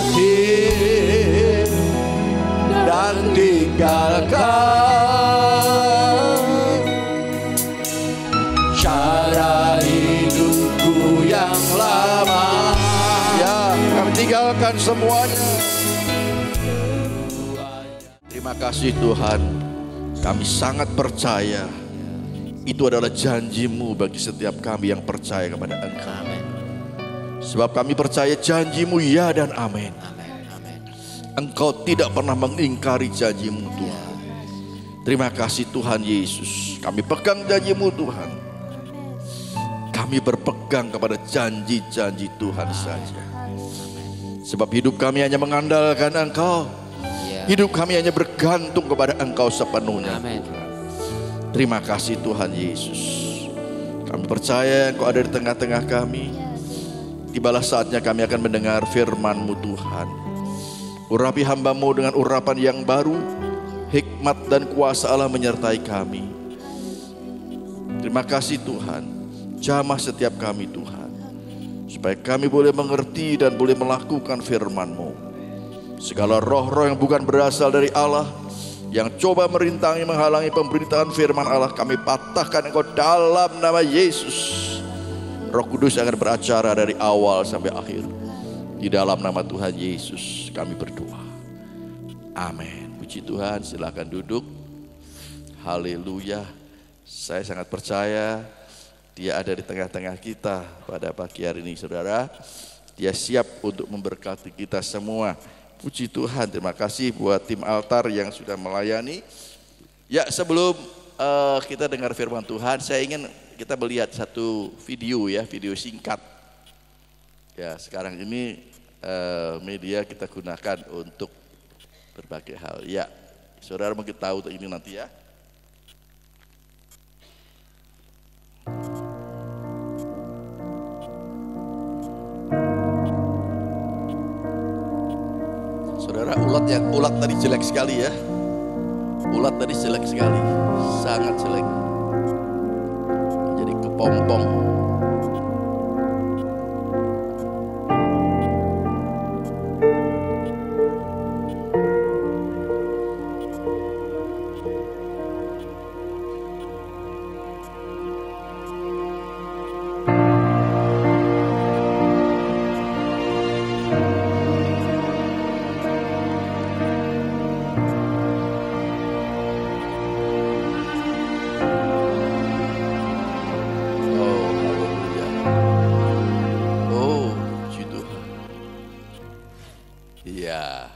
berakhir dan tinggalkan cara hidupku yang lama. Ya, kami tinggalkan semuanya. Terima kasih Tuhan, kami sangat percaya itu adalah janji-Mu bagi setiap kami yang percaya kepada Engkau. Sebab kami percaya janji-Mu ya dan amin. Engkau tidak pernah mengingkari janji-Mu Tuhan. Terima kasih Tuhan Yesus. Kami pegang janji-Mu Tuhan. Kami berpegang kepada janji-janji Tuhan saja. Sebab hidup kami hanya mengandalkan Engkau. Hidup kami hanya bergantung kepada Engkau sepenuhnya. Terima kasih Tuhan Yesus. Kami percaya Engkau ada di tengah-tengah kami. Tibalah saatnya kami akan mendengar firman-Mu Tuhan. Urapi hamba-Mu dengan urapan yang baru. Hikmat dan kuasa Allah menyertai kami. Terima kasih Tuhan. Jamah setiap kami Tuhan. Supaya kami boleh mengerti dan boleh melakukan firman-Mu. Segala roh-roh yang bukan berasal dari Allah, yang coba merintangi menghalangi pemberitaan firman Allah, kami patahkan Engkau dalam nama Yesus. Roh Kudus akan beracara dari awal sampai akhir. Di dalam nama Tuhan Yesus kami berdoa. Amin. Puji Tuhan, silakan duduk. Haleluya. Saya sangat percaya Dia ada di tengah-tengah kita pada pagi hari ini, saudara. Dia siap untuk memberkati kita semua. Puji Tuhan, terima kasih buat tim altar yang sudah melayani. Ya, sebelum kita dengar firman Tuhan, saya ingin kita melihat satu video ya, video singkat. Ya, sekarang ini media kita gunakan untuk berbagai hal. Ya, saudara mungkin tahu ini nanti ya. Saudara, ulat tadi jelek sekali ya. Ulat tadi jelek sekali, sangat jelek. Jadi kepompong.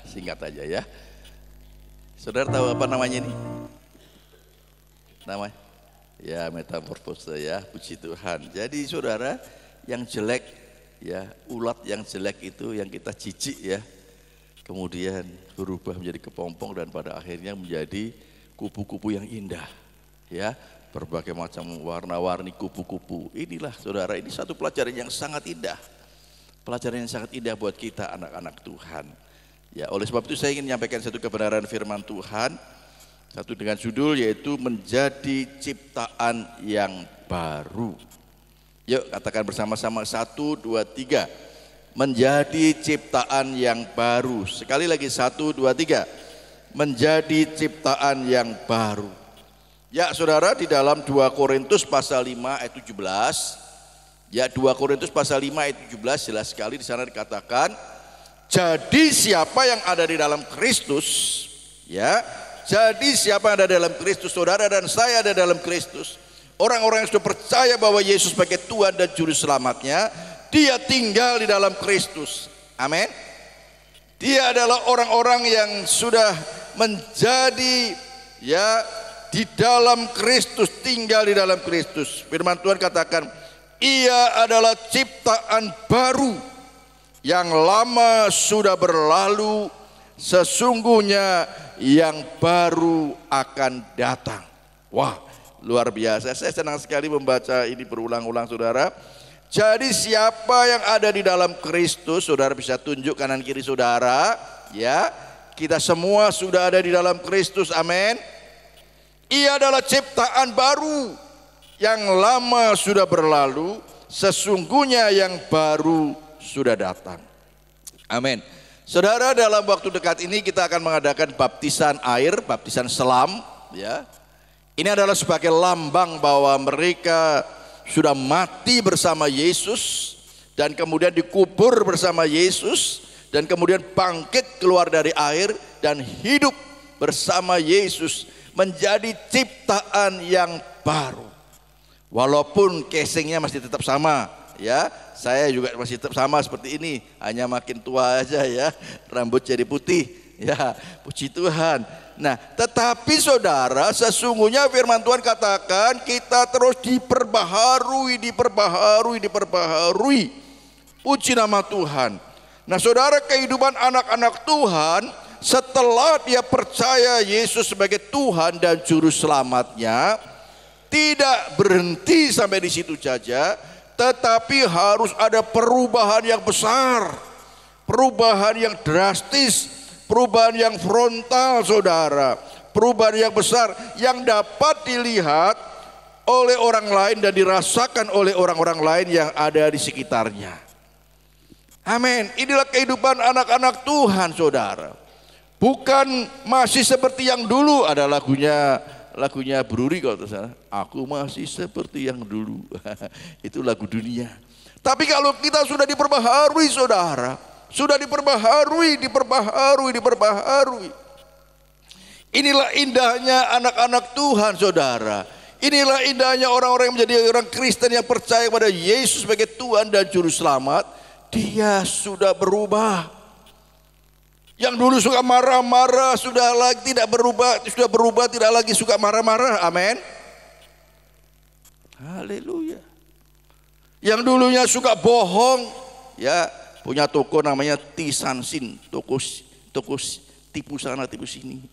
Singkat aja ya. Saudara tahu apa namanya ini? Namanya? Ya, metamorfose ya, puji Tuhan. Jadi saudara, yang jelek ya, ulat yang jelek itu yang kita jijik ya. Kemudian berubah menjadi kepompong dan pada akhirnya menjadi kupu-kupu yang indah. Ya, berbagai macam warna-warni kupu-kupu. Inilah saudara, ini satu pelajaran yang sangat indah. Pelajaran yang sangat indah buat kita anak-anak Tuhan. Ya, oleh sebab itu saya ingin menyampaikan satu kebenaran firman Tuhan, satu dengan judul yaitu menjadi ciptaan yang baru. Yuk katakan bersama-sama 1, 2, 3. Menjadi ciptaan yang baru. Sekali lagi 1, 2, 3. Menjadi ciptaan yang baru. Ya saudara, di dalam 2 Korintus pasal 5 ayat 17. Ya, 2 Korintus pasal 5 ayat 17 jelas sekali di sana dikatakan, jadi siapa yang ada di dalam Kristus, ya, jadi siapa yang ada di dalam Kristus, saudara dan saya ada dalam Kristus. Orang-orang yang sudah percaya bahwa Yesus sebagai Tuhan dan Juru Selamatnya, dia tinggal di dalam Kristus. Amin. Dia adalah orang-orang yang sudah menjadi ya di dalam Kristus, tinggal di dalam Kristus. Firman Tuhan katakan, ia adalah ciptaan baru. Yang lama sudah berlalu, sesungguhnya yang baru akan datang. Wah, luar biasa. Saya senang sekali membaca ini berulang-ulang saudara. Jadi siapa yang ada di dalam Kristus, saudara bisa tunjuk kanan kiri saudara. Ya, kita semua sudah ada di dalam Kristus, amin. Ia adalah ciptaan baru. Yang lama sudah berlalu, sesungguhnya yang baru sudah datang. Amin. Saudara, dalam waktu dekat ini kita akan mengadakan baptisan air, baptisan selam, ya. Ini adalah sebagai lambang bahwa mereka sudah mati bersama Yesus dan kemudian dikubur bersama Yesus dan kemudian bangkit keluar dari air dan hidup bersama Yesus menjadi ciptaan yang baru. Walaupun casingnya masih tetap sama, ya. Saya juga masih tetap sama seperti ini, hanya makin tua aja ya, rambut jadi putih, ya, puji Tuhan. Nah, tetapi saudara, sesungguhnya firman Tuhan katakan kita terus diperbaharui. Puji nama Tuhan. Nah saudara, kehidupan anak-anak Tuhan setelah dia percaya Yesus sebagai Tuhan dan Juru Selamatnya, tidak berhenti sampai di situ saja, tetapi harus ada perubahan yang besar, perubahan yang drastis, perubahan yang frontal saudara, perubahan yang besar yang dapat dilihat oleh orang lain dan dirasakan oleh orang-orang lain yang ada di sekitarnya. Amin. Inilah kehidupan anak-anak Tuhan saudara. Bukan masih seperti yang dulu, ada lagunya Bruri kalau tidak salah. Aku masih seperti yang dulu. Itu lagu dunia. Tapi kalau kita sudah diperbaharui saudara, sudah diperbaharui. Inilah indahnya anak-anak Tuhan saudara. Inilah indahnya orang-orang yang menjadi orang Kristen yang percaya kepada Yesus sebagai Tuhan dan Juru Selamat. Dia sudah berubah. Yang dulu suka marah-marah sudah lagi tidak berubah, sudah berubah tidak lagi suka marah-marah. Amin. Haleluya. Yang dulunya suka bohong, ya, punya toko namanya Tisansin, toko tipu sana tipu sini.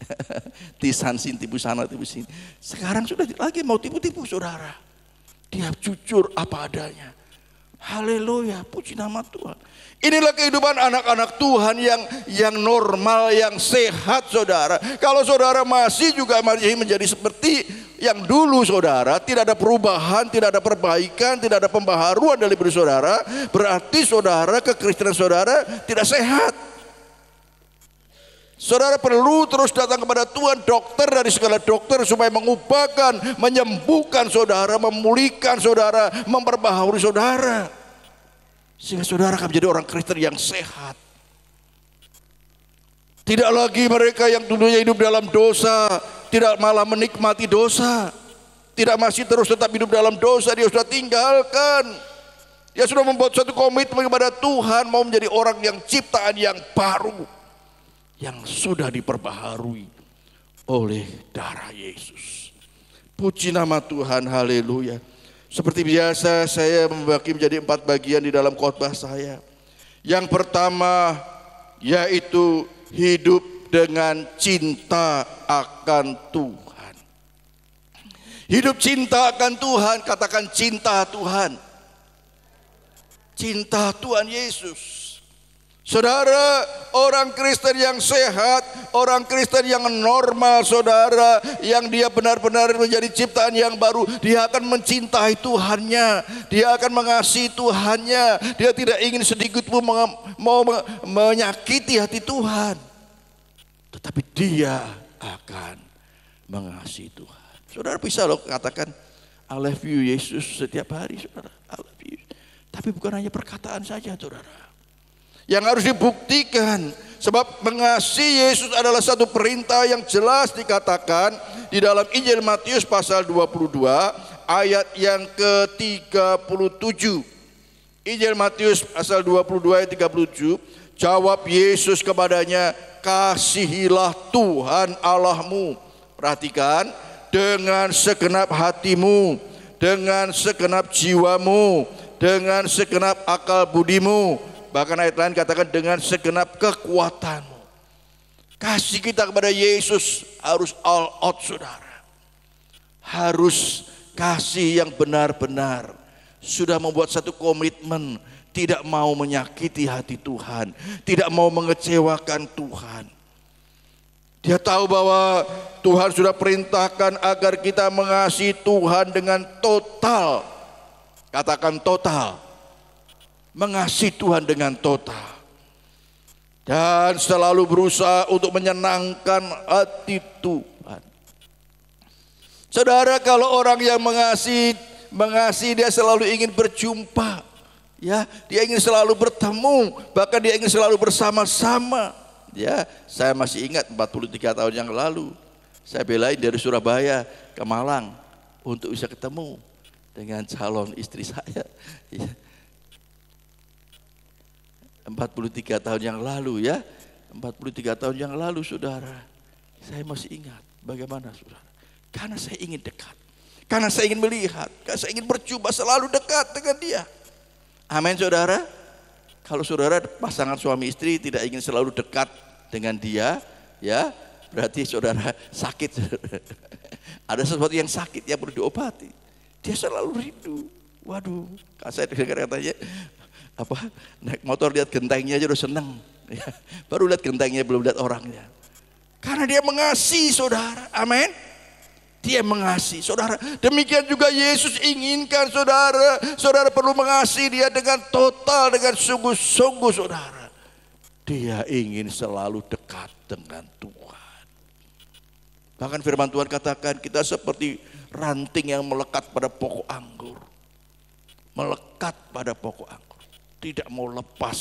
Tisansin tipu sana tipu sini. Sekarang sudah tidak lagi mau tipu-tipu saudara. Dia jujur apa adanya. Haleluya, puji nama Tuhan. Inilah kehidupan anak-anak Tuhan yang normal, yang sehat saudara. Kalau saudara masih menjadi seperti yang dulu saudara, tidak ada perubahan, tidak ada perbaikan, tidak ada pembaharuan dari diri saudara, berarti saudara, kekristenan saudara tidak sehat. Saudara perlu terus datang kepada Tuhan, dokter dari segala dokter, supaya mengubahkan, menyembuhkan saudara, memulihkan saudara, memperbaharui saudara, sehingga saudara akan menjadi orang Kristen yang sehat. Tidak lagi mereka yang dulunya hidup dalam dosa, tidak malah menikmati dosa, tidak masih terus tetap hidup dalam dosa. Dia sudah tinggalkan, dia sudah membuat suatu komitmen kepada Tuhan, mau menjadi orang yang ciptaan yang baru, yang sudah diperbaharui oleh darah Yesus. Puji nama Tuhan, haleluya. Seperti biasa saya membagi menjadi 4 bagian di dalam khotbah saya. Yang pertama yaitu hidup dengan cinta akan Tuhan. Hidup cinta akan Tuhan, katakan cinta Tuhan. Cinta Tuhan Yesus. Saudara, orang Kristen yang sehat, orang Kristen yang normal saudara, yang dia benar-benar menjadi ciptaan yang baru, dia akan mencintai Tuhannya, dia akan mengasihi Tuhannya, dia tidak ingin sedikit pun mau menyakiti hati Tuhan, tetapi dia akan mengasihi Tuhan. Saudara bisa loh katakan I love you Yesus setiap hari saudara, I love you. Tapi bukan hanya perkataan saja saudara, yang harus dibuktikan. Sebab mengasihi Yesus adalah satu perintah yang jelas dikatakan di dalam Injil Matius pasal 22 ayat yang ke-37. Injil Matius pasal 22 ayat 37, jawab Yesus kepadanya, kasihilah Tuhan Allahmu. Perhatikan, dengan segenap hatimu, dengan segenap jiwamu, dengan segenap akal budimu. Bahkan ayat lain katakan dengan segenap kekuatanmu. Kasih kita kepada Yesus harus all out saudara. Harus kasih yang benar-benar. Sudah membuat satu komitmen, tidak mau menyakiti hati Tuhan, tidak mau mengecewakan Tuhan. Dia tahu bahwa Tuhan sudah perintahkan agar kita mengasihi Tuhan dengan total. Katakan total. Mengasihi Tuhan dengan total. dan selalu berusaha untuk menyenangkan hati Tuhan. Saudara, kalau orang yang mengasihi dia selalu ingin berjumpa, ya, dia ingin selalu bertemu, bahkan dia ingin selalu bersama-sama. Ya, saya masih ingat 43 tahun yang lalu saya belain dari Surabaya ke Malang untuk bisa ketemu dengan calon istri saya. Ya. 43 tahun yang lalu, ya, 43 tahun yang lalu, saudara, saya masih ingat bagaimana, saudara, karena saya ingin dekat, karena saya ingin melihat, karena saya ingin berjumpa, selalu dekat dengan dia. Amin, saudara. Kalau saudara pasangan suami istri tidak ingin selalu dekat dengan dia, ya, berarti saudara sakit. Ada sesuatu yang sakit yang perlu diobati. Dia selalu rindu. Waduh, saya dengar katanya, naik motor lihat gentengnya aja udah seneng, ya, baru lihat gentengnya belum lihat orangnya. Karena dia mengasihi, saudara. Amin. Dia mengasihi, saudara. Demikian juga Yesus inginkan, saudara. Saudara perlu mengasihi dia dengan total, dengan sungguh-sungguh, saudara. Dia ingin selalu dekat dengan Tuhan. Bahkan firman Tuhan katakan kita seperti ranting yang melekat pada pokok anggur. Melekat pada pokok anggur. Tidak mau lepas,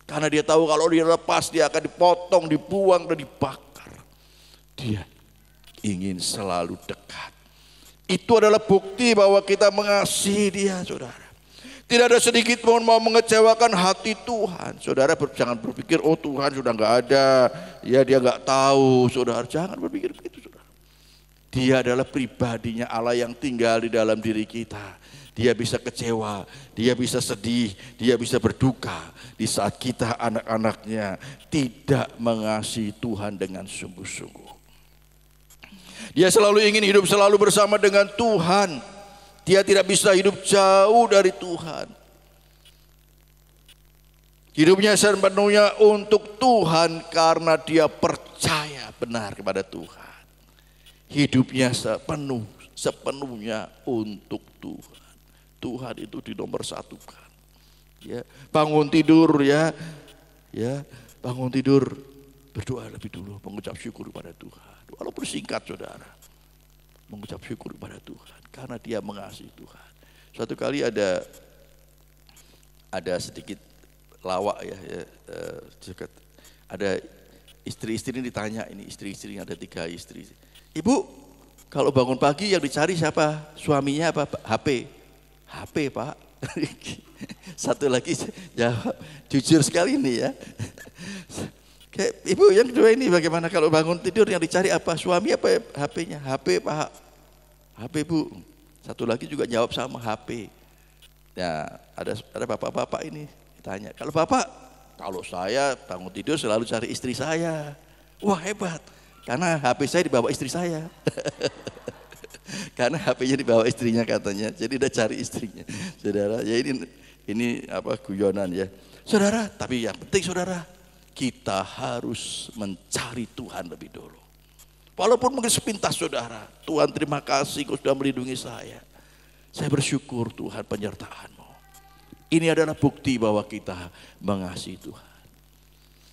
karena dia tahu kalau dia lepas dia akan dipotong, dibuang dan dibakar. Dia ingin selalu dekat. Itu adalah bukti bahwa kita mengasihi dia, saudara. Tidak ada sedikit pun mau mengecewakan hati Tuhan. Saudara jangan berpikir, oh Tuhan sudah nggak ada, ya dia nggak tahu. Saudara jangan berpikir begitu, saudara. Dia adalah pribadinya Allah yang tinggal di dalam diri kita. Dia bisa kecewa, dia bisa sedih, dia bisa berduka di saat kita anak-anaknya tidak mengasihi Tuhan dengan sungguh-sungguh. Dia selalu ingin hidup selalu bersama dengan Tuhan. Dia tidak bisa hidup jauh dari Tuhan. Hidupnya sepenuhnya untuk Tuhan karena dia percaya benar kepada Tuhan. Hidupnya sepenuhnya untuk Tuhan. Tuhan itu dinomorsatukan. Ya, bangun tidur, ya, bangun tidur, berdoa lebih dulu, mengucap syukur kepada Tuhan. Walaupun singkat, saudara, mengucap syukur kepada Tuhan karena dia mengasihi Tuhan. Suatu kali ada sedikit lawak, ya, ada istri-istri ini ditanya, ini istri-istri ada 3 istri. Ibu, kalau bangun pagi yang dicari siapa? Suaminya apa? HP, Pak. Satu lagi jawab, jujur sekali ini, ya. Kayak ibu yang kedua ini bagaimana kalau bangun tidur yang dicari apa? Suami apa HP-nya? HP, Pak. HP, Bu. Satu lagi juga jawab sama HP. Nah, ada bapak-bapak ini tanya, kalau bapak, kalau saya bangun tidur selalu cari istri saya. Wah, hebat. Karena HP saya dibawa istri saya. Karena HP-nya dibawa istrinya katanya, jadi udah cari istrinya. Saudara, ya ini guyonan, ya. Saudara, tapi yang penting, saudara, kita harus mencari Tuhan lebih dulu. Walaupun mungkin sepintas, saudara, Tuhan terima kasih kau sudah melindungi saya. Saya bersyukur Tuhan penyertaan-Mu. Ini adalah bukti bahwa kita mengasihi Tuhan.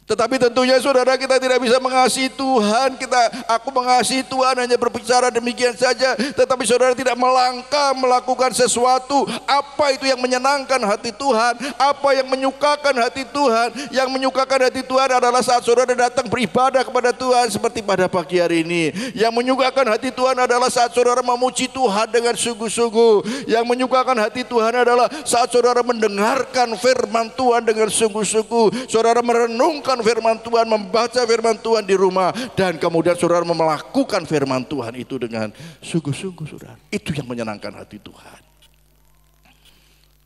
Tetapi tentunya saudara kita tidak bisa mengasihi Tuhan. Aku mengasihi Tuhan hanya berbicara demikian saja. Tetapi saudara tidak melangkah melakukan sesuatu. Apa itu yang menyenangkan hati Tuhan? Apa yang menyukakan hati Tuhan? Yang menyukakan hati Tuhan adalah saat saudara datang beribadah kepada Tuhan seperti pada pagi hari ini. Yang menyukakan hati Tuhan adalah saat saudara memuji Tuhan dengan sungguh-sungguh. Yang menyukakan hati Tuhan adalah saat saudara mendengarkan firman Tuhan dengan sungguh-sungguh. Saudara merenungkan firman Tuhan, membaca firman Tuhan di rumah, dan kemudian saudara melakukan firman Tuhan itu dengan sungguh-sungguh, saudara. Itu yang menyenangkan hati Tuhan.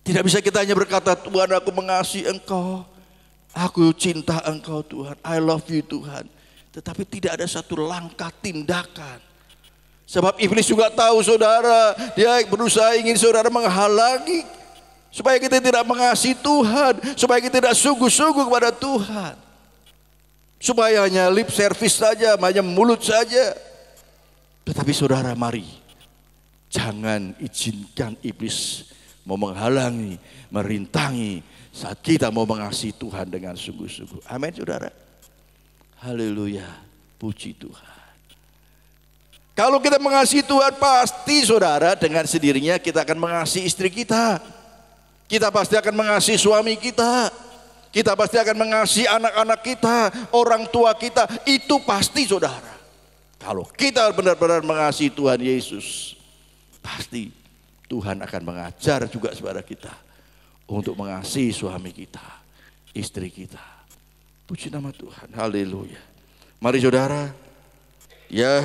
Tidak bisa kita hanya berkata, Tuhan aku mengasihi Engkau, aku cinta Engkau Tuhan, I love you Tuhan. Tetapi tidak ada satu langkah tindakan. Sebab iblis juga tahu, saudara, dia berusaha ingin saudara menghalangi supaya kita tidak mengasihi Tuhan, supaya kita tidak sungguh-sungguh kepada Tuhan. Supaya hanya lip service saja, hanya mulut saja. Tetapi saudara, mari jangan izinkan iblis mau menghalangi, merintangi saat kita mau mengasihi Tuhan dengan sungguh-sungguh. Amin saudara. Haleluya, puji Tuhan. Kalau kita mengasihi Tuhan, pasti saudara dengan sendirinya kita akan mengasihi istri kita. Kita pasti akan mengasihi suami kita. Kita pasti akan mengasihi anak-anak kita, orang tua kita. Itu pasti saudara. Kalau kita benar-benar mengasihi Tuhan Yesus, pasti Tuhan akan mengajar juga kepada kita untuk mengasihi suami kita, istri kita. Puji nama Tuhan, haleluya. Mari saudara, ya,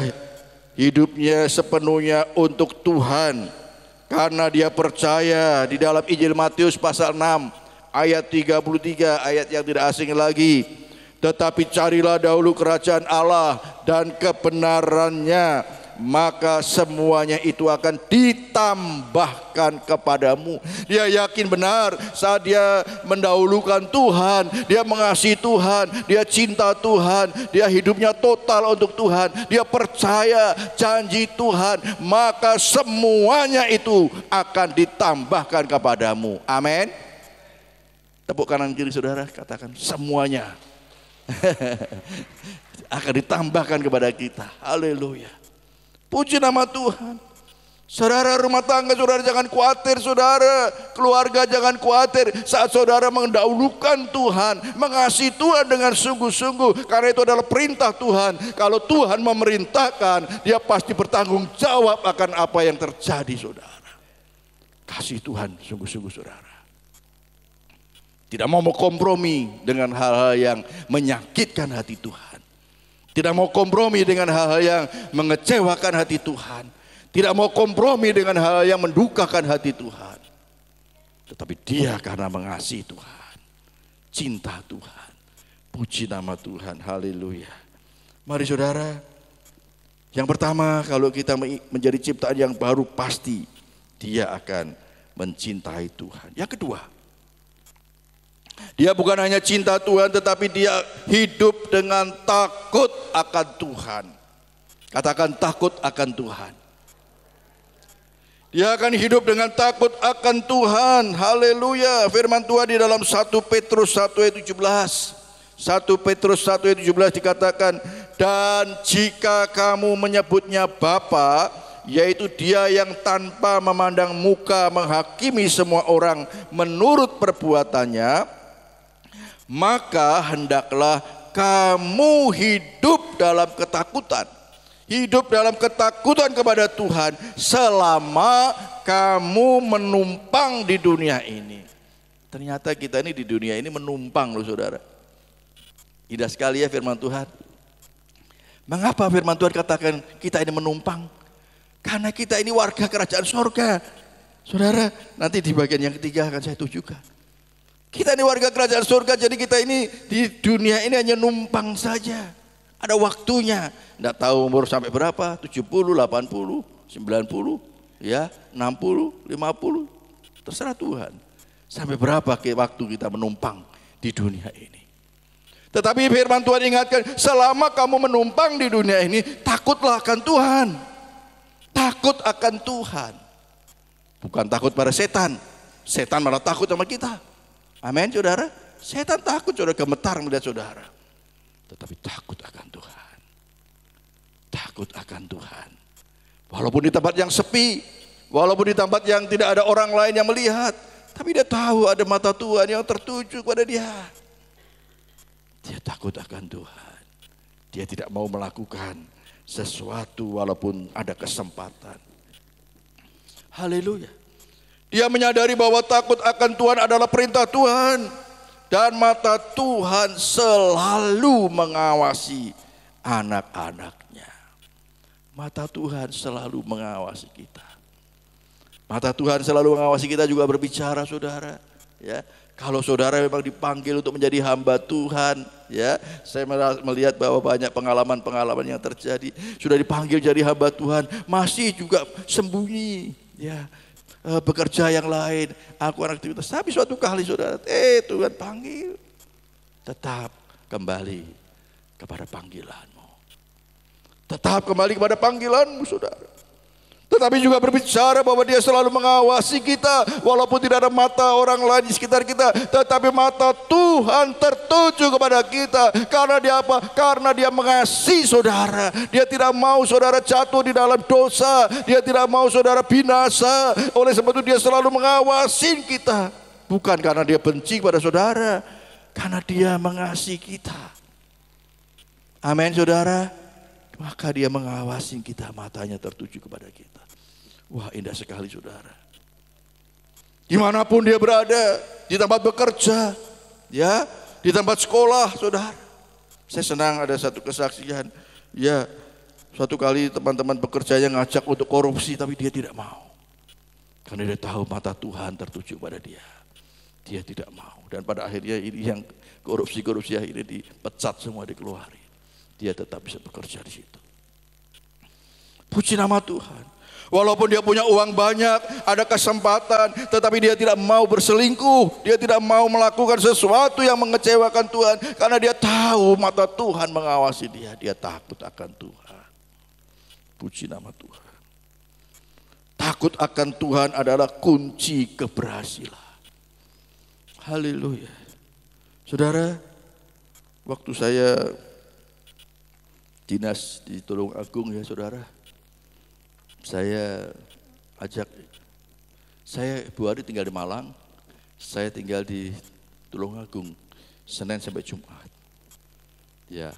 hidupnya sepenuhnya untuk Tuhan karena dia percaya. Di dalam Injil Matius pasal 6 ayat 33, ayat yang tidak asing lagi. Tetapi carilah dahulu kerajaan Allah dan kebenarannya, maka semuanya itu akan ditambahkan kepadamu. Dia yakin benar saat dia mendahulukan Tuhan, dia mengasihi Tuhan, dia cinta Tuhan, dia hidupnya total untuk Tuhan, dia percaya janji Tuhan, maka semuanya itu akan ditambahkan kepadamu. Amin. Tepuk kanan kiri saudara, katakan semuanya akan ditambahkan kepada kita. Haleluya. Puji nama Tuhan. Saudara rumah tangga, saudara jangan khawatir saudara. Keluarga jangan khawatir saat saudara mendahulukan Tuhan, mengasihi Tuhan dengan sungguh-sungguh. Karena itu adalah perintah Tuhan. Kalau Tuhan memerintahkan, dia pasti bertanggung jawab akan apa yang terjadi saudara. Kasih Tuhan sungguh-sungguh saudara. Tidak mau kompromi dengan hal-hal yang menyakitkan hati Tuhan. Tidak mau kompromi dengan hal-hal yang mengecewakan hati Tuhan. Tidak mau kompromi dengan hal-hal yang mendukakan hati Tuhan. Tetapi dia karena mengasihi Tuhan, cinta Tuhan. Puji nama Tuhan, haleluya. Mari saudara, yang pertama kalau kita menjadi ciptaan yang baru, pasti dia akan mencintai Tuhan. Yang kedua, dia bukan hanya cinta Tuhan, tetapi dia hidup dengan takut akan Tuhan. Katakan takut akan Tuhan. Dia akan hidup dengan takut akan Tuhan. Haleluya. Firman Tuhan di dalam 1 Petrus 1 ayat 17. 1 Petrus 1 ayat 17 dikatakan, dan jika kamu menyebutnya Bapa, yaitu dia yang tanpa memandang muka menghakimi semua orang menurut perbuatannya, maka hendaklah kamu hidup dalam ketakutan. Hidup dalam ketakutan kepada Tuhan selama kamu menumpang di dunia ini. Ternyata kita ini di dunia ini menumpang loh saudara. Indah sekali ya firman Tuhan. Mengapa firman Tuhan katakan kita ini menumpang? Karena kita ini warga kerajaan surga. Saudara, nanti di bagian yang ketiga akan saya tunjukkan. Kita ini warga kerajaan surga, jadi kita ini di dunia ini hanya numpang saja. Ada waktunya, tidak tahu umur sampai berapa, 70, 80, 90, ya 60, 50, terserah Tuhan. Sampai berapa waktu kita menumpang di dunia ini. Tetapi firman Tuhan ingatkan, selama kamu menumpang di dunia ini, takutlah akan Tuhan. Takut akan Tuhan. Bukan takut pada setan. Setan malah takut sama kita. Amin saudara. Setan takut saudara, gemetar melihat saudara. Tetapi takut akan Tuhan. Takut akan Tuhan. Walaupun di tempat yang sepi, walaupun di tempat yang tidak ada orang lain yang melihat, tapi dia tahu ada mata Tuhan yang tertuju kepada dia. Dia takut akan Tuhan. Dia tidak mau melakukan sesuatu walaupun ada kesempatan. Haleluya. Dia menyadari bahwa takut akan Tuhan adalah perintah Tuhan. Dan mata Tuhan selalu mengawasi anak-anaknya. Mata Tuhan selalu mengawasi kita. Mata Tuhan selalu mengawasi kita juga berbicara saudara. Ya, kalau saudara memang dipanggil untuk menjadi hamba Tuhan, ya, saya melihat bahwa banyak pengalaman-pengalaman yang terjadi. Sudah dipanggil jadi hamba Tuhan, masih juga sembunyi, ya. Bekerja yang lain, aku anak aktivitas. Tapi suatu kali saudara, Tuhan panggil, tetap kembali kepada panggilanmu. Tetap kembali kepada panggilanmu saudara. tetapi juga berbicara bahwa Dia selalu mengawasi kita, walaupun tidak ada mata orang lain di sekitar kita, tetapi mata Tuhan tertuju kepada kita. Karena Dia apa? Karena Dia mengasihi saudara. Dia tidak mau saudara jatuh di dalam dosa. Dia tidak mau saudara binasa. Oleh sebab itu Dia selalu mengawasi kita. Bukan karena Dia benci pada saudara, karena Dia mengasihi kita. Amin saudara. Maka Dia mengawasi kita, matanya tertuju kepada kita. Wah, indah sekali saudara. Dimanapun dia berada, di tempat bekerja, ya, di tempat sekolah, saudara. Saya senang ada satu kesaksian, ya, suatu kali teman-teman bekerjanya ngajak untuk korupsi, tapi dia tidak mau. Karena dia tahu mata Tuhan tertuju pada dia. Dia tidak mau. Dan pada akhirnya ini yang korupsi-korupsi akhirnya dipecat semua, dikeluarin. Dia tetap bisa bekerja di situ. Puji nama Tuhan. Walaupun dia punya uang banyak, ada kesempatan, tetapi dia tidak mau berselingkuh. Dia tidak mau melakukan sesuatu yang mengecewakan Tuhan. Karena dia tahu mata Tuhan mengawasi dia. Dia takut akan Tuhan. Puji nama Tuhan. Takut akan Tuhan adalah kunci keberhasilan. Haleluya. Saudara, waktu saya dinas di Tulungagung ya saudara, saya ajak, saya Bu Ari tinggal di Malang, saya tinggal di Tulungagung, Senin sampai Jumat. Ya,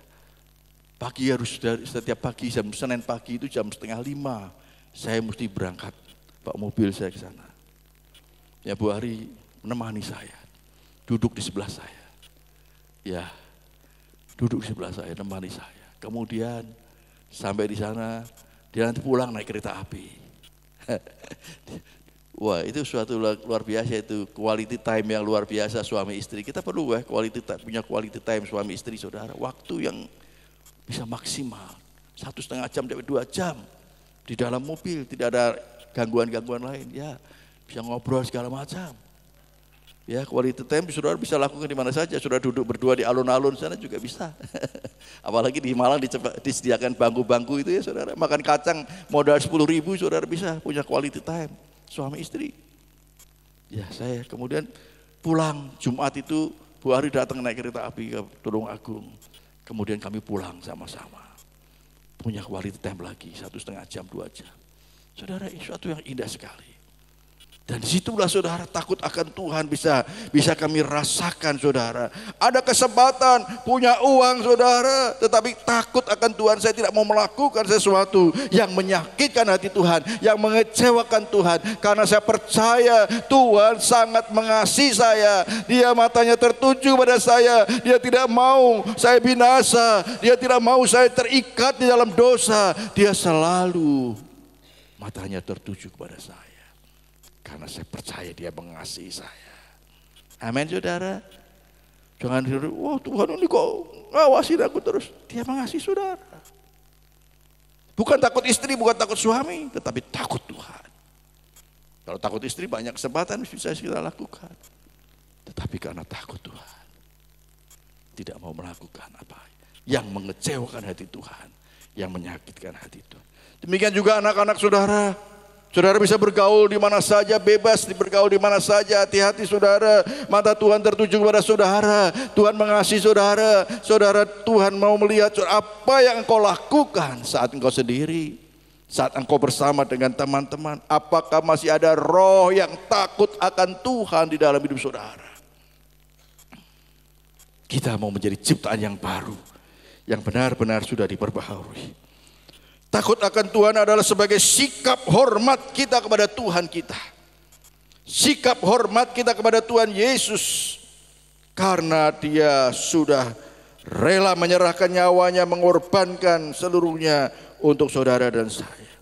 pagi harus setiap pagi, Senin pagi itu jam 4:30, saya mesti berangkat, bawa mobil saya ke sana. Ya Bu Ari menemani saya, duduk di sebelah saya. Ya, duduk di sebelah saya, menemani saya. Kemudian sampai di sana, dia nanti pulang naik kereta api. Wah, itu suatu luar biasa, itu quality time yang luar biasa suami istri. Kita perlu punya quality time suami istri saudara. Waktu yang bisa maksimal 1,5 jam sampai 2 jam di dalam mobil, tidak ada gangguan-gangguan lain. Ya, bisa ngobrol segala macam. Ya, quality time saudara bisa lakukan di mana saja. Saudara duduk berdua di alun-alun sana juga bisa. Apalagi di Malang disediakan bangku-bangku itu ya saudara. Makan kacang modal 10.000 saudara bisa punya quality time suami istri. Ya, saya kemudian pulang Jumat itu Bu Ari datang naik kereta api ke Tulungagung. Kemudian kami pulang sama-sama. Punya quality time lagi 1,5 jam 2 jam. Saudara, ini suatu yang indah sekali. Dan disitulah saudara takut akan Tuhan bisa kami rasakan saudara. Ada kesempatan punya uang saudara, tetapi takut akan Tuhan. Saya tidak mau melakukan sesuatu yang menyakitkan hati Tuhan, yang mengecewakan Tuhan. Karena saya percaya Tuhan sangat mengasihi saya. Dia matanya tertuju pada saya. Dia tidak mau saya binasa. Dia tidak mau saya terikat di dalam dosa. Dia selalu matanya tertuju kepada saya. Karena saya percaya Dia mengasihi saya. Amin saudara. Jangan wah Tuhan ini kok ngawasin aku terus. Dia mengasihi saudara. Bukan takut istri, bukan takut suami, tetapi takut Tuhan. Kalau takut istri banyak kesempatan bisa kita lakukan. Tetapi karena takut Tuhan, tidak mau melakukan apa yang mengecewakan hati Tuhan, yang menyakitkan hati Tuhan. Demikian juga anak-anak saudara. Saudara bisa bergaul di mana saja, bebas bergaul di mana saja. Hati-hati saudara, mata Tuhan tertuju kepada saudara. Tuhan mengasihi saudara. Saudara, Tuhan mau melihat apa yang engkau lakukan saat engkau sendiri, saat engkau bersama dengan teman-teman. Apakah masih ada roh yang takut akan Tuhan di dalam hidup saudara? Kita mau menjadi ciptaan yang baru, yang benar-benar sudah diperbaharui. Takut akan Tuhan adalah sebagai sikap hormat kita kepada Tuhan kita. Sikap hormat kita kepada Tuhan Yesus. Karena Dia sudah rela menyerahkan nyawanya, mengorbankan seluruhnya untuk saudara dan saya.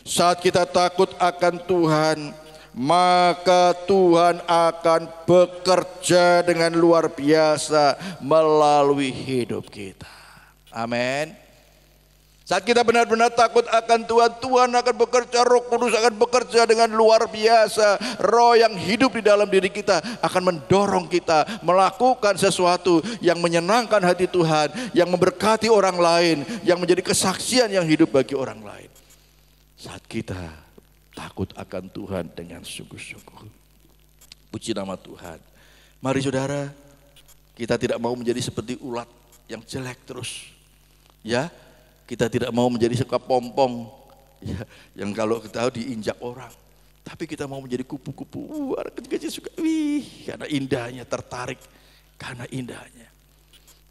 Saat kita takut akan Tuhan, maka Tuhan akan bekerja dengan luar biasa melalui hidup kita. Amin. Saat kita benar-benar takut akan Tuhan, Tuhan akan bekerja, Roh Kudus akan bekerja dengan luar biasa. Roh yang hidup di dalam diri kita akan mendorong kita melakukan sesuatu yang menyenangkan hati Tuhan, yang memberkati orang lain, yang menjadi kesaksian yang hidup bagi orang lain. Saat kita takut akan Tuhan dengan sungguh-sungguh. Puji nama Tuhan. Mari saudara, kita tidak mau menjadi seperti ulat yang jelek terus. Ya, kita tidak mau menjadi sekepompong ya, yang kalau kita diinjak orang. Tapi kita mau menjadi kupu-kupu. Anak kecil-kecil suka, karena indahnya, tertarik karena indahnya.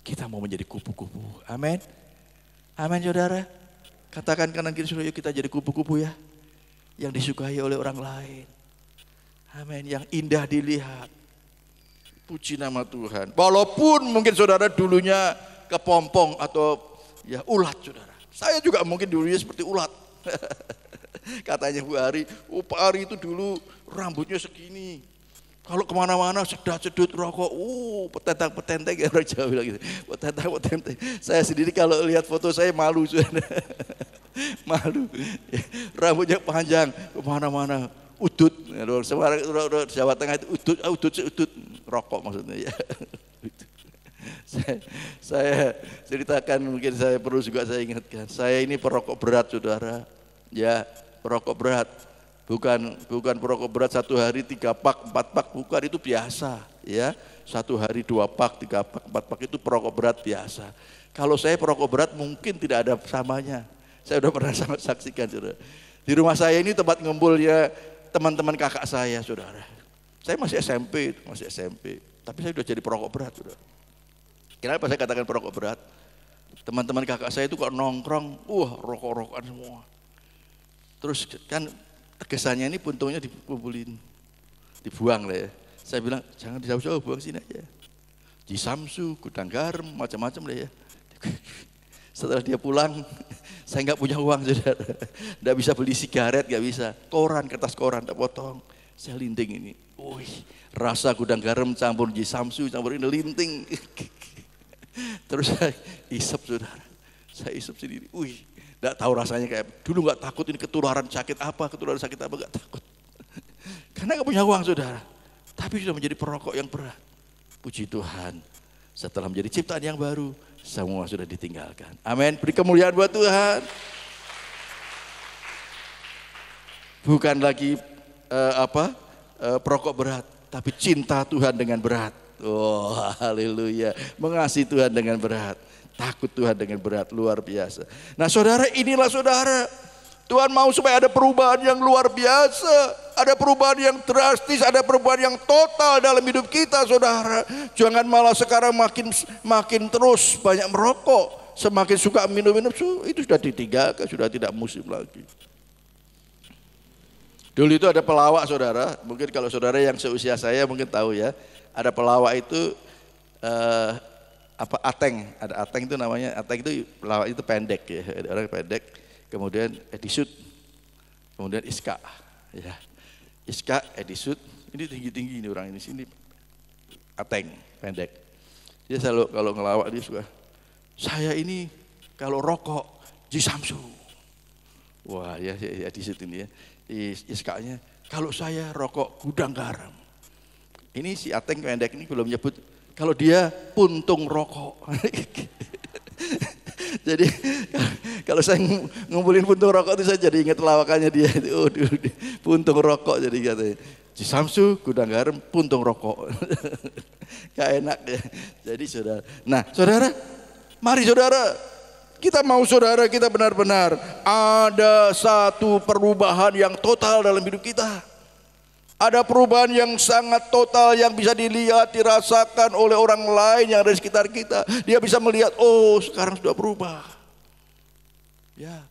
Kita mau menjadi kupu-kupu. Amin. Amin saudara. Katakan kanan kiri saudara, yuk kita jadi kupu-kupu ya. Yang disukai oleh orang lain. Amin. Yang indah dilihat. Puji nama Tuhan. Walaupun mungkin saudara dulunya kepompong atau ya ulat saudara. Saya juga mungkin dulunya seperti ulat. Katanya Bu Ari, Pak Ari itu dulu rambutnya segini. Kalau kemana-mana sedot rokok, petentang-petenteng ya orang Jawa bilang gitu. Petentang-petenteng. Saya sendiri kalau lihat foto saya malu saudara. Malu. Rambutnya panjang kemana-mana. Udut, Jawa Tengah itu udut, rokok maksudnya ya. Saya ceritakan, mungkin saya perlu juga saya ingatkan. Saya ini perokok berat saudara, ya perokok berat. Bukan perokok berat 1 hari 3 pak, 4 pak, bukan, itu biasa. Ya, 1 hari 2 pak, 3 pak, 4 pak itu perokok berat biasa. Kalau saya perokok berat mungkin tidak ada samanya. Saya udah pernah saksikan saudara. Di rumah saya ini tempat ngumpulnya teman-teman kakak saya saudara. Saya masih SMP, tapi saya sudah jadi perokok berat saudara. Kenapa saya katakan perokok berat? Teman-teman kakak saya itu kok nongkrong, rokok-rokokan semua. Terus kan tegesannya ini puntungnya dikumpulin, dibuang lah ya. Saya bilang jangan jauh-jauh, buang sini aja. Di Samsu, Gudang Garam, macam-macam lah ya. Setelah dia pulang, saya nggak punya uang saudara, nggak bisa beli sigaret, nggak bisa. Kertas koran, tak potong. Saya linting ini, rasa Gudang Garam campur di Samsu, campur ini linting. Terus saya isep saudara, saya isep sendiri. Nggak tahu rasanya kayak dulu, nggak takut ini ketularan sakit apa nggak takut. Karena nggak punya uang saudara, tapi sudah menjadi perokok yang berat. Puji Tuhan, setelah menjadi ciptaan yang baru, semua sudah ditinggalkan. Amin. Beri kemuliaan buat Tuhan. Bukan lagi perokok berat, tapi cinta Tuhan dengan berat. Haleluya. Mengasihi Tuhan dengan berat, takut Tuhan dengan berat, luar biasa. Nah saudara, inilah saudara, Tuhan mau supaya ada perubahan yang luar biasa, ada perubahan yang drastis, ada perubahan yang total dalam hidup kita saudara. Jangan malah sekarang makin terus banyak merokok, semakin suka minum-minum, itu sudah ditinggalkan, sudah tidak musim lagi. Dulu itu ada pelawak saudara, mungkin kalau saudara yang seusia saya mungkin tahu ya. Ada pelawak itu ateng, ada ateng itu namanya, ateng itu pelawak itu pendek ya, ada orang pendek, kemudian Edisut, kemudian Iska, ya Iska, Edisut, ini tinggi-tinggi ini orang ini, sini ateng, pendek. Dia selalu kalau ngelawak dia suka, saya ini kalau rokok di Samsu, wah ya Edisut ini ya, Iskanya kalau saya rokok Gudang Garam. Ini si ateng pendek ini belum nyebut kalau dia puntung rokok. Jadi kalau saya ngumpulin puntung rokok itu saya jadi ingat lawakannya dia. Puntung rokok jadi katanya. Di Samsu, Gudang Garam, puntung rokok. Gak enak ya. Jadi saudara. Nah saudara, mari saudara. Kita mau saudara kita benar-benar ada satu perubahan yang total dalam hidup kita. Ada perubahan yang sangat total yang bisa dilihat, dirasakan oleh orang lain yang ada di sekitar kita. Dia bisa melihat, sekarang sudah berubah. Ya,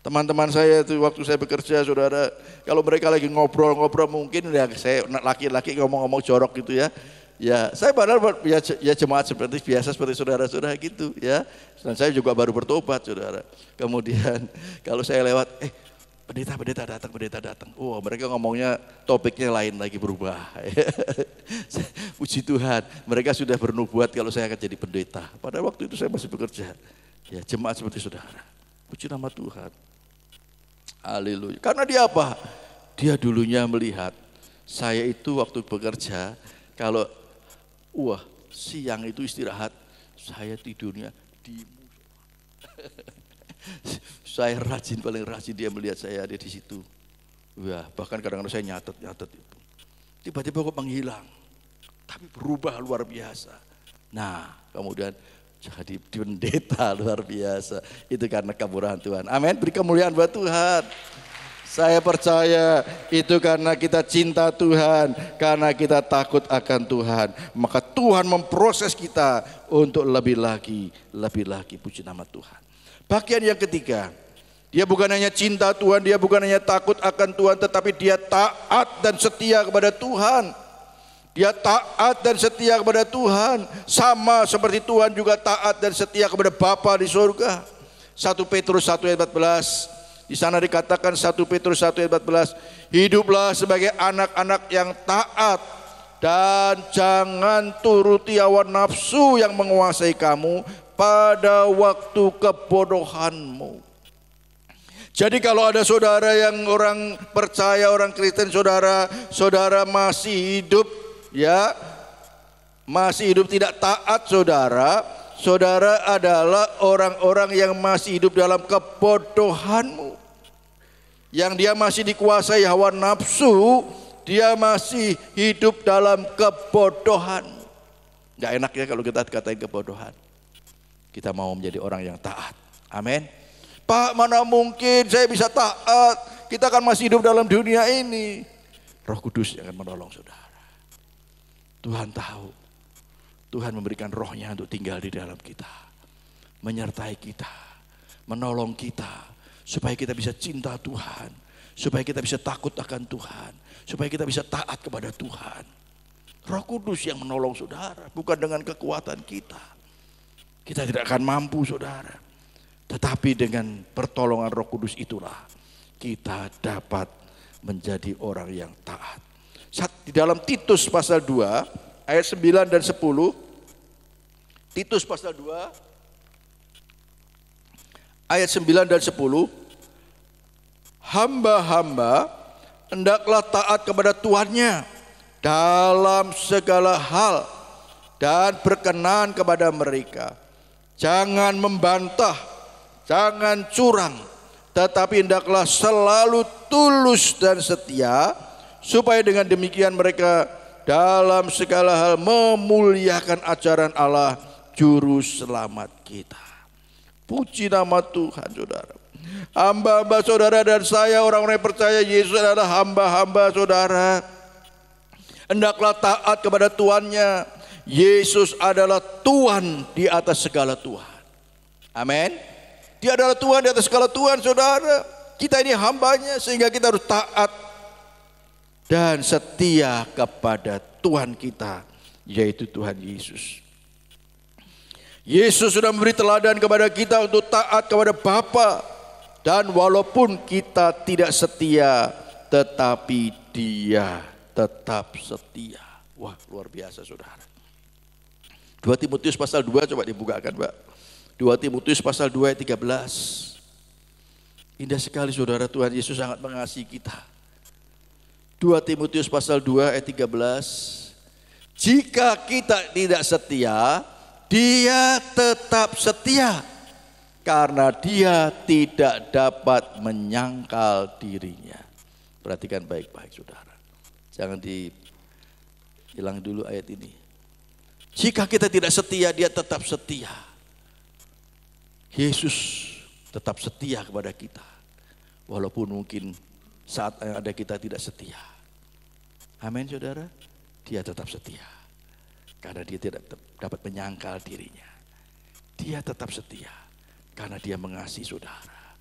teman-teman saya itu waktu saya bekerja saudara, kalau mereka lagi ngobrol-ngobrol mungkin ya saya laki-laki ngomong-ngomong jorok gitu ya. Ya, saya padahal ya jemaat seperti biasa seperti saudara-saudara gitu ya. Dan saya juga baru bertobat saudara. Kemudian kalau saya lewat, pendeta datang. Mereka ngomongnya topiknya lain lagi, berubah. Puji Tuhan, mereka sudah bernubuat kalau saya akan jadi pendeta. Pada waktu itu saya masih bekerja. Ya, jemaat seperti saudara. Puji nama Tuhan. Haleluya. Karena dia apa? Dia dulunya melihat saya itu waktu bekerja, kalau siang itu istirahat, saya tidurnya di saya paling rajin dia melihat saya ada di situ. Wah, bahkan kadang-kadang saya nyatet itu. Tiba-tiba kok menghilang. Tapi berubah luar biasa. Nah, kemudian jadi pendeta luar biasa. Itu karena kemurahan Tuhan. Amin. Beri kemuliaan buat Tuhan. Saya percaya itu karena kita cinta Tuhan, karena kita takut akan Tuhan. Maka Tuhan memproses kita untuk lebih lagi. Puji nama Tuhan. Bagian yang ketiga, dia bukan hanya cinta Tuhan, dia bukan hanya takut akan Tuhan, tetapi dia taat dan setia kepada Tuhan. Dia taat dan setia kepada Tuhan, sama seperti Tuhan juga taat dan setia kepada Bapa di surga. 1 Petrus 1 ayat 14. Di sana dikatakan 1 Petrus 1 ayat 14, hiduplah sebagai anak-anak yang taat dan jangan turuti hawa nafsu yang menguasai kamu pada waktu kebodohanmu. Jadi kalau ada saudara yang orang percaya, orang Kristen, saudara masih hidup, ya, masih hidup tidak taat, saudara adalah orang-orang yang masih hidup dalam kebodohanmu. Yang dia masih dikuasai hawa nafsu, dia masih hidup dalam kebodohan. Gak enak ya kalau kita katain kebodohan. Kita mau menjadi orang yang taat. Amin. Pak, mana mungkin saya bisa taat? Kita kan masih hidup dalam dunia ini. Roh Kudus yang akan menolong saudara. Tuhan tahu. Tuhan memberikan rohnya untuk tinggal di dalam kita. Menyertai kita. Menolong kita. Supaya kita bisa cinta Tuhan. Supaya kita bisa takut akan Tuhan. Supaya kita bisa taat kepada Tuhan. Roh Kudus yang menolong saudara. Bukan dengan kekuatan kita. Kita tidak akan mampu saudara. Tetapi dengan pertolongan Roh Kudus itulah kita dapat menjadi orang yang taat. Di dalam Titus pasal 2 ayat 9 dan 10. Titus pasal 2 ayat 9 dan 10. Hamba-hamba hendaklah taat kepada tuannya dalam segala hal dan berkenan kepada mereka. Jangan membantah, jangan curang, tetapi hendaklah selalu tulus dan setia, supaya dengan demikian mereka dalam segala hal memuliakan ajaran Allah Juru Selamat kita. Puji nama Tuhan saudara. Hamba-hamba saudara dan saya, orang-orang yang percaya Yesus adalah hamba-hamba saudara. Hendaklah taat kepada tuannya. Yesus adalah Tuhan di atas segala Tuhan. Amin. Dia adalah Tuhan di atas segala Tuhan saudara. Kita ini hambanya, sehingga kita harus taat dan setia kepada Tuhan kita, yaitu Tuhan Yesus. Yesus sudah memberi teladan kepada kita untuk taat kepada Bapa. Dan walaupun kita tidak setia, tetapi Dia tetap setia. Wah, luar biasa saudara. 2 Timotius pasal 2, coba dibukakan Mbak. 2 Timotius pasal 2 ayat 13. Indah sekali saudara, Tuhan Yesus sangat mengasihi kita. 2 Timotius pasal 2 ayat 13. Jika kita tidak setia, Dia tetap setia. Karena Dia tidak dapat menyangkal dirinya. Perhatikan baik-baik saudara. Jangan dihilang dulu ayat ini. Jika kita tidak setia, Dia tetap setia. Yesus tetap setia kepada kita. Walaupun mungkin saat yang ada kita tidak setia. Amin saudara. Dia tetap setia. Karena Dia tidak dapat menyangkal dirinya. Dia tetap setia. Karena Dia mengasihi saudara.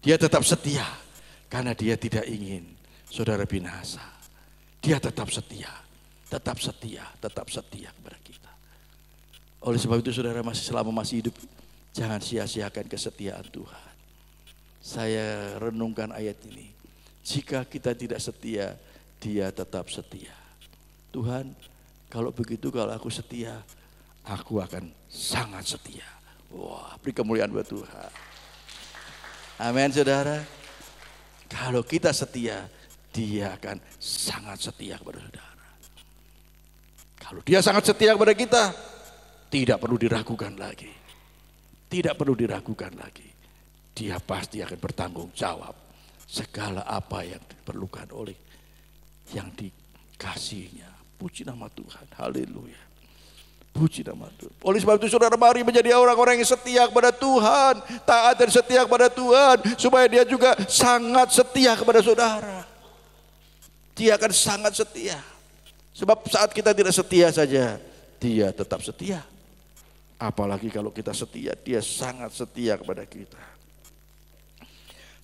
Dia tetap setia. Karena Dia tidak ingin saudara binasa. Dia tetap setia. Tetap setia. Tetap setia kepada kita. Oleh sebab itu saudara, selama masih hidup, jangan sia-siakan kesetiaan Tuhan. Saya renungkan ayat ini. Jika kita tidak setia, Dia tetap setia. Tuhan, kalau begitu, kalau aku setia, aku akan sangat setia. Wah, beri kemuliaan buat Tuhan. Amin saudara. Kalau kita setia, Dia akan sangat setia kepada saudara. Kalau Dia sangat setia kepada kita, tidak perlu diragukan lagi. Tidak perlu diragukan lagi. Dia pasti akan bertanggung jawab segala apa yang diperlukan oleh yang dikasihnya. Puji nama Tuhan, haleluya. Puji nama Tuhan. Oleh sebab itu saudara, mari menjadi orang-orang yang setia kepada Tuhan, taat dan setia kepada Tuhan, supaya dia juga sangat setia kepada saudara. Dia akan sangat setia. Sebab saat kita tidak setia saja, dia tetap setia. Apalagi kalau kita setia, dia sangat setia kepada kita.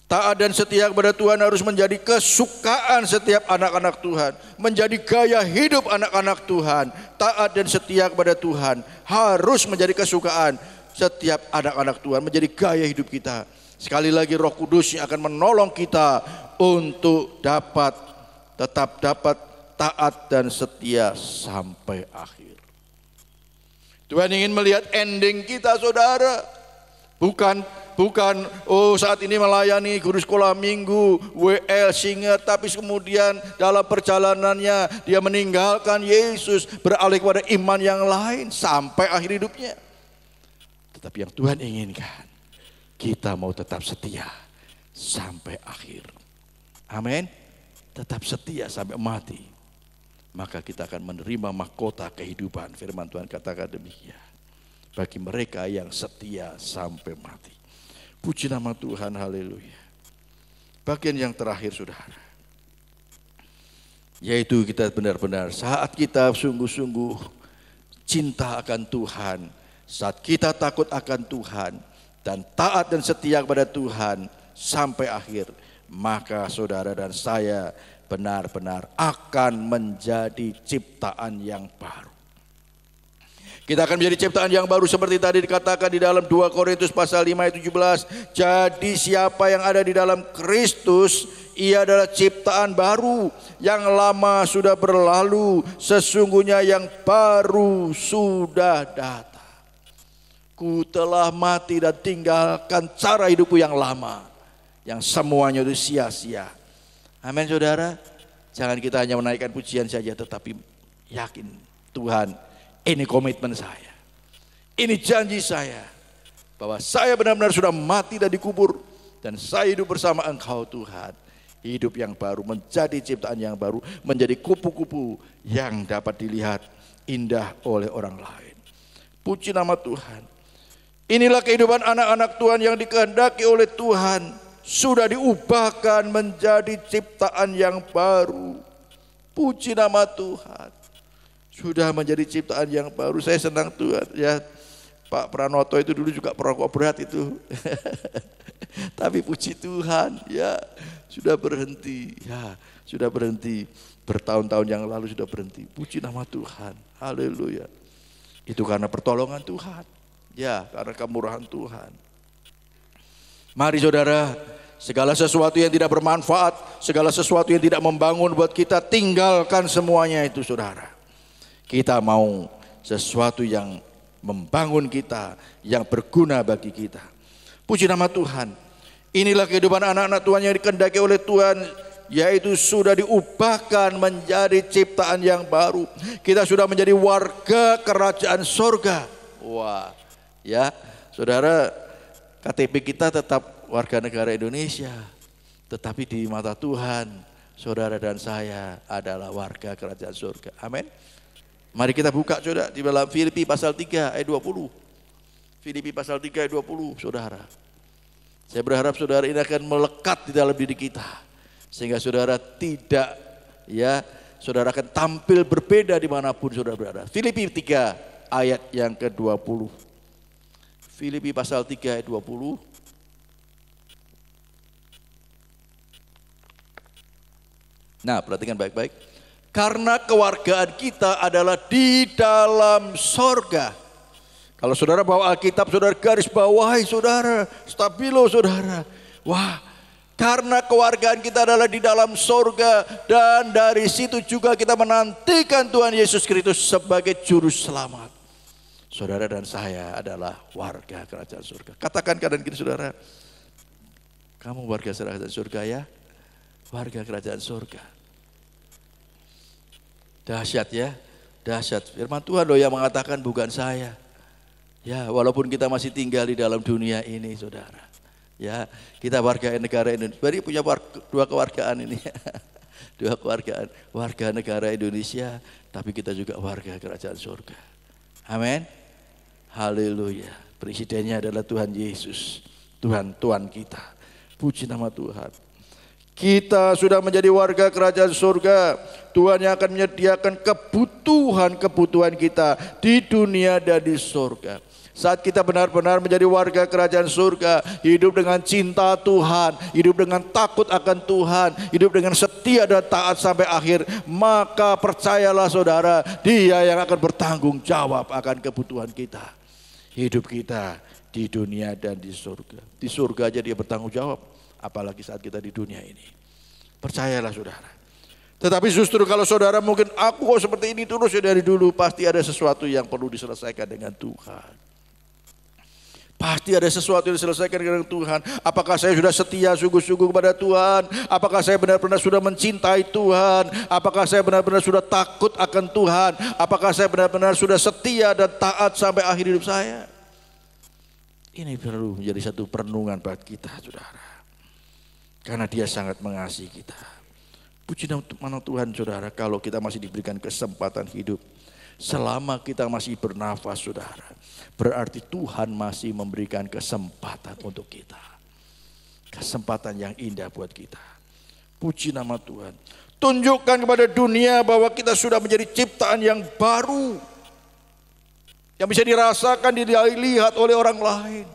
Taat dan setia kepada Tuhan harus menjadi kesukaan setiap anak-anak Tuhan. Menjadi gaya hidup anak-anak Tuhan. Taat dan setia kepada Tuhan harus menjadi kesukaan setiap anak-anak Tuhan. Menjadi gaya hidup kita. Sekali lagi Roh Kudus yang akan menolong kita untuk tetap dapat taat dan setia sampai akhir. Tuhan ingin melihat ending kita, saudara. Bukan saat ini melayani guru sekolah minggu, WL, singer, tapi kemudian dalam perjalanannya dia meninggalkan Yesus, beralih kepada iman yang lain sampai akhir hidupnya. Tetapi yang Tuhan inginkan, kita mau tetap setia sampai akhir. Amin. Tetap setia sampai mati. Maka kita akan menerima mahkota kehidupan. Firman Tuhan katakan demikian. Bagi mereka yang setia sampai mati. Puji nama Tuhan, haleluya. Bagian yang terakhir saudara. Yaitu kita benar-benar saat kita sungguh-sungguh cinta akan Tuhan. Saat kita takut akan Tuhan. Dan taat dan setia kepada Tuhan sampai akhir. Maka saudara dan saya benar-benar akan menjadi ciptaan yang baru. Kita akan menjadi ciptaan yang baru seperti tadi dikatakan di dalam 2 Korintus pasal 5 ayat 17. Jadi siapa yang ada di dalam Kristus, ia adalah ciptaan baru. Yang lama sudah berlalu, sesungguhnya yang baru sudah datang. Ku telah mati dan tinggalkan cara hidupku yang lama, yang semuanya itu sia-sia. Amin saudara. Jangan kita hanya menaikkan pujian saja, tetapi yakin Tuhan, ini komitmen saya, ini janji saya, bahwa saya benar-benar sudah mati dan dikubur, dan saya hidup bersama Engkau Tuhan. Hidup yang baru, menjadi ciptaan yang baru, menjadi kupu-kupu yang dapat dilihat indah oleh orang lain. Puji nama Tuhan. Inilah kehidupan anak-anak Tuhan yang dikehendaki oleh Tuhan, sudah diubahkan menjadi ciptaan yang baru. Puji nama Tuhan. Sudah menjadi ciptaan yang baru. Saya senang Tuhan ya. Pak Pranoto itu dulu juga perokok berat itu. Tapi puji Tuhan ya, sudah berhenti. Ya, sudah berhenti. Bertahun-tahun yang lalu sudah berhenti. Puji nama Tuhan. Haleluya. Itu karena pertolongan Tuhan. Ya, karena kemurahan Tuhan. Mari saudara, segala sesuatu yang tidak bermanfaat, segala sesuatu yang tidak membangun buat kita, tinggalkan semuanya itu saudara. Kita mau sesuatu yang membangun kita, yang berguna bagi kita. Puji nama Tuhan. Inilah kehidupan anak-anak Tuhan yang dikehendaki oleh Tuhan, yaitu sudah diubahkan menjadi ciptaan yang baru. Kita sudah menjadi warga kerajaan sorga. Wah, ya saudara, KTP kita tetap warga negara Indonesia, tetapi di mata Tuhan, saudara dan saya adalah warga kerajaan sorga. Amin. Mari kita buka saudara di dalam Filipi pasal 3 ayat 20. Filipi pasal 3 ayat 20 saudara. Saya berharap saudara ini akan melekat di dalam diri kita. Sehingga saudara tidak saudara akan tampil berbeda dimanapun saudara berada. Filipi 3 ayat yang ke-20. Filipi pasal 3 ayat 20. Nah perhatikan baik-baik. Karena kewargaan kita adalah di dalam sorga. Kalau saudara bawa Alkitab, saudara garis bawahi saudara, stabilo saudara. Wah, karena kewargaan kita adalah di dalam sorga, dan dari situ juga kita menantikan Tuhan Yesus Kristus sebagai juru selamat. Saudara dan saya adalah warga kerajaan surga. Katakan kanan kiri saudara, kamu warga kerajaan surga ya? Warga kerajaan surga. Dahsyat ya, dahsyat. Firman Tuhan loh yang mengatakan bukan saya. Ya, walaupun kita masih tinggal di dalam dunia ini saudara. Ya, kita warga negara Indonesia. Berarti punya dua kewargaan ini. Dua kewargaan, warga negara Indonesia, tapi kita juga warga kerajaan surga. Amin. Haleluya. Presidennya adalah Tuhan Yesus, Tuhan kita. Puji nama Tuhan. Kita sudah menjadi warga kerajaan surga. Tuhan yang akan menyediakan kebutuhan kita di dunia dan di surga. Saat kita benar-benar menjadi warga kerajaan surga, hidup dengan cinta Tuhan, hidup dengan takut akan Tuhan, hidup dengan setia dan taat sampai akhir, maka percayalah saudara, Dia yang akan bertanggung jawab akan kebutuhan kita. Hidup kita di dunia dan di surga. Di surga aja Dia bertanggung jawab, apalagi saat kita di dunia ini. Percayalah saudara. Tetapi justru kalau saudara mungkin aku kok seperti ini terus ya dari dulu, pasti ada sesuatu yang perlu diselesaikan dengan Tuhan. Pasti ada sesuatu yang diselesaikan dengan Tuhan. Apakah saya sudah setia sungguh-sungguh kepada Tuhan? Apakah saya benar-benar sudah mencintai Tuhan? Apakah saya benar-benar sudah takut akan Tuhan? Apakah saya benar-benar sudah setia dan taat sampai akhir hidup saya? Ini perlu menjadi satu perenungan buat kita, saudara. Karena Dia sangat mengasihi kita. Puji nama Tuhan, saudara, kalau kita masih diberikan kesempatan hidup. Selama kita masih bernafas, saudara, berarti Tuhan masih memberikan kesempatan untuk kita. Kesempatan yang indah buat kita. Puji nama Tuhan. Tunjukkan kepada dunia bahwa kita sudah menjadi ciptaan yang baru. Yang bisa dirasakan, dilihat oleh orang lain.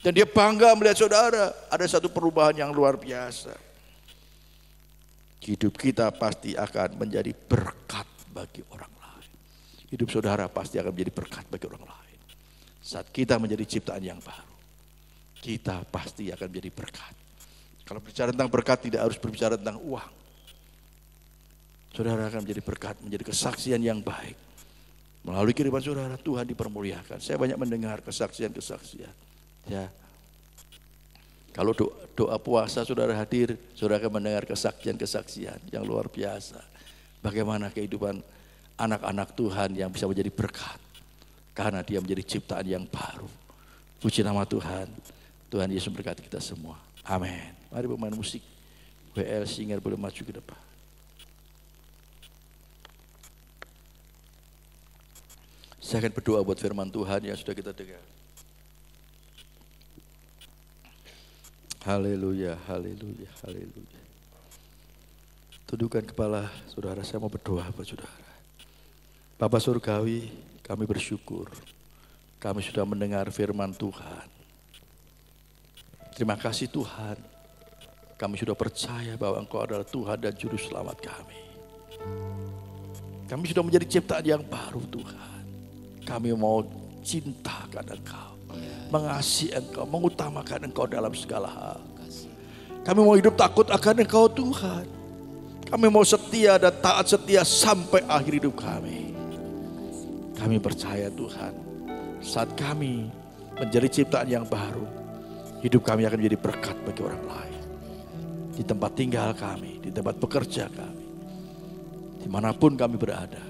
Dan dia bangga melihat saudara, ada satu perubahan yang luar biasa. Hidup kita pasti akan menjadi berkat bagi orang lain. Hidup saudara pasti akan menjadi berkat bagi orang lain. Saat kita menjadi ciptaan yang baru, kita pasti akan menjadi berkat. Kalau bicara tentang berkat tidak harus berbicara tentang uang. Saudara akan menjadi berkat, menjadi kesaksian yang baik. Melalui kehidupan saudara, Tuhan dipermuliakan. Saya banyak mendengar kesaksian-kesaksian. Ya. Kalau doa puasa saudara hadir, saudara akan mendengar kesaksian-kesaksian yang luar biasa. Bagaimana kehidupan anak-anak Tuhan yang bisa menjadi berkat karena dia menjadi ciptaan yang baru. Puji nama Tuhan. Tuhan Yesus berkati kita semua. Amin. Mari pemain musik WL Singer boleh maju ke depan. Saya akan berdoa buat firman Tuhan yang sudah kita dengar. Haleluya, haleluya, haleluya. Tundukkan kepala saudara, saya mau berdoa buat saudara. Bapa Surgawi, kami bersyukur kami sudah mendengar firman Tuhan. Terima kasih Tuhan, kami sudah percaya bahwa Engkau adalah Tuhan dan Juru Selamat kami. Kami sudah menjadi ciptaan yang baru Tuhan. Kami mau cintakan Engkau, mengasihi Engkau, mengutamakan Engkau dalam segala hal. Kami mau hidup takut akan Engkau Tuhan. Kami mau setia dan taat setia sampai akhir hidup kami. Kami percaya Tuhan, saat kami menjadi ciptaan yang baru, hidup kami akan menjadi berkat bagi orang lain. Di tempat tinggal kami, di tempat bekerja kami, dimanapun kami berada,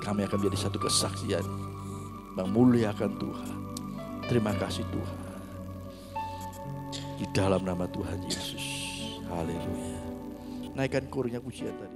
kami akan menjadi satu kesaksian memuliakan Tuhan. Terima kasih Tuhan. Di dalam nama Tuhan Yesus. Haleluya. Naikkan kurnya pujian tadi.